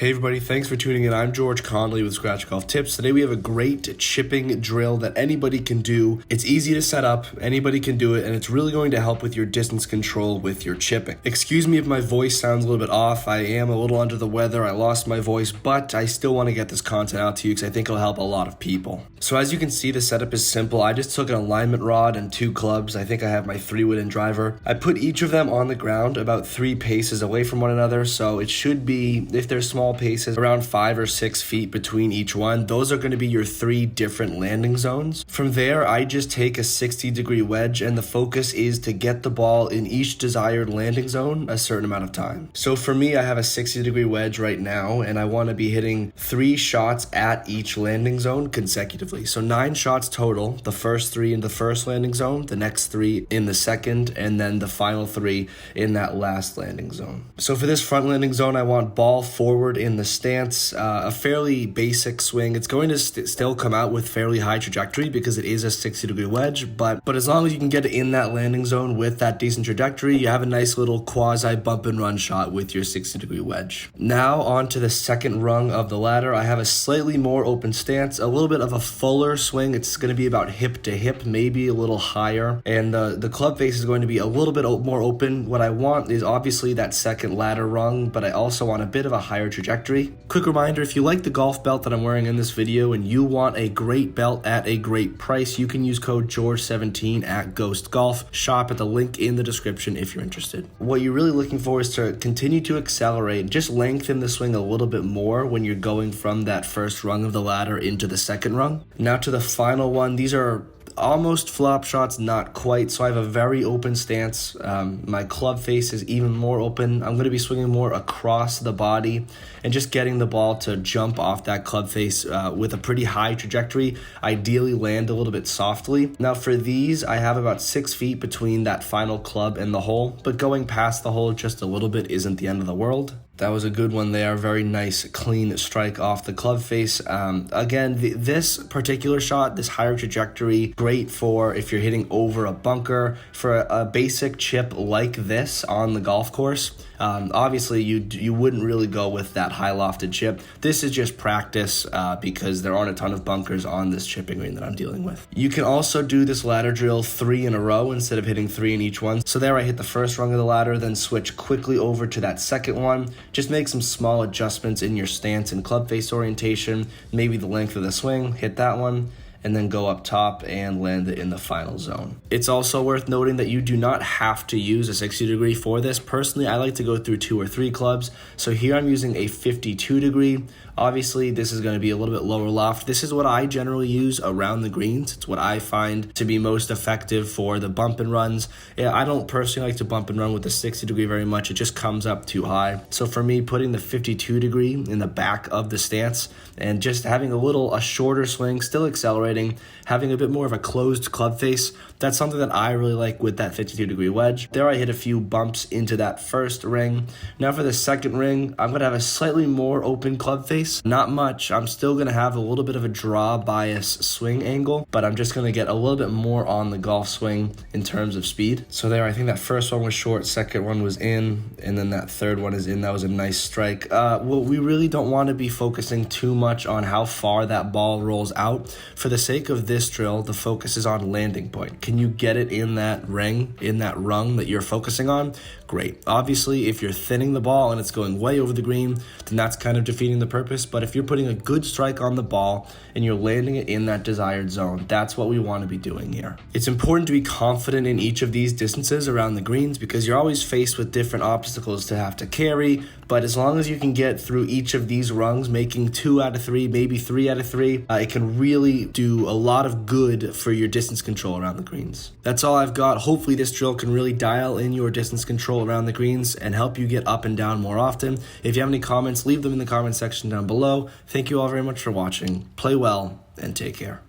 Hey everybody, thanks for tuning in. I'm George Conley with Scratch Golf Tips. Today we have a great chipping drill that anybody can do. It's easy to set up, anybody can do it, and it's really going to help with your distance control with your chipping. Excuse me if my voice sounds a little bit off. I am a little under the weather. I lost my voice, but I still want to get this content out to you because I think it'll help a lot of people. So as you can see, the setup is simple. I just took an alignment rod and 2 clubs. I think I have my 3-wood and driver. I put each of them on the ground about 3 paces away from one another, so it should be, if they're small paces, around 5 or 6 feet between each one. Those are going to be your 3 different landing zones. From there, I just take a 60-degree wedge, and the focus is to get the ball in each desired landing zone a certain amount of time. So for me, I have a 60-degree wedge right now, and I want to be hitting 3 shots at each landing zone consecutively. So 9 shots total, the first 3 in the first landing zone, the next 3 in the second, and then the final 3 in that last landing zone. So for this front landing zone, I want ball forward in the stance, a fairly basic swing. It's going to still come out with fairly high trajectory because it is a 60-degree wedge, but as long as you can get it in that landing zone with that decent trajectory, you have a nice little quasi bump and run shot with your 60-degree wedge. Now on to the second rung of the ladder. I have a slightly more open stance, a little bit of a fuller swing. It's going to be about hip to hip, maybe a little higher, and the club face is going to be a little bit more open. What I want is obviously that second ladder rung, but I also want a bit of a higher trajectory. Quick reminder, if you like the golf belt that I'm wearing in this video and you want a great belt at a great price, you can use code George17 at Ghost Golf. Shop at the link in the description if you're interested. What you're really looking for is to continue to accelerate, just lengthen the swing a little bit more when you're going from that first rung of the ladder into the second rung. Now to the final one. These are almost flop shots, not quite. So I have a very open stance. My club face is even more open. I'm going to be swinging more across the body and just getting the ball to jump off that club face with a pretty high trajectory, ideally land a little bit softly. Now for these, I have about 6 feet between that final club and the hole, but going past the hole just a little bit isn't the end of the world. That was a good one there. Very nice, clean strike off the club face. Again, this particular shot, this higher trajectory, great for if you're hitting over a bunker. For a basic chip like this on the golf course, obviously you wouldn't really go with that high lofted chip. This is just practice because there aren't a ton of bunkers on this chipping green that I'm dealing with. You can also do this ladder drill 3 in a row instead of hitting 3 in each one. So there I hit the first rung of the ladder, then switch quickly over to that second one. Just make some small adjustments in your stance and club face orientation, maybe the length of the swing, hit that one, and then go up top and land it in the final zone. It's also worth noting that you do not have to use a 60-degree for this. Personally, I like to go through 2 or 3 clubs. So here I'm using a 52-degree. Obviously, this is going to be a little bit lower loft. This is what I generally use around the greens. It's what I find to be most effective for the bump and runs. Yeah, I don't personally like to bump and run with the 60-degree very much. It just comes up too high. So for me, putting the 52-degree in the back of the stance and just having a shorter swing, still accelerating, having a bit more of a closed club face, that's something that I really like with that 52-degree wedge. There I hit a few bumps into that first ring. Now for the second ring, I'm going to have a slightly more open club face. Not much. I'm still going to have a little bit of a draw bias swing angle, but I'm just going to get a little bit more on the golf swing in terms of speed. So there, I think that first one was short, second one was in, and then that third one is in. That was a nice strike. Well, we really don't want to be focusing too much on how far that ball rolls out. For the sake of this drill, the focus is on landing point. Can you get it in that ring, in that rung that you're focusing on? Great. Obviously, if you're thinning the ball and it's going way over the green, then that's kind of defeating the purpose. But if you're putting a good strike on the ball and you're landing it in that desired zone, that's what we want to be doing here. It's important to be confident in each of these distances around the greens because you're always faced with different obstacles to have to carry. But as long as you can get through each of these rungs, making 2 out of 3, maybe 3 out of 3, it can really do a lot of good for your distance control around the greens. That's all I've got. Hopefully this drill can really dial in your distance control around the greens and help you get up and down more often. If you have any comments, leave them in the comment section down below. Thank you all very much for watching. Play well and take care.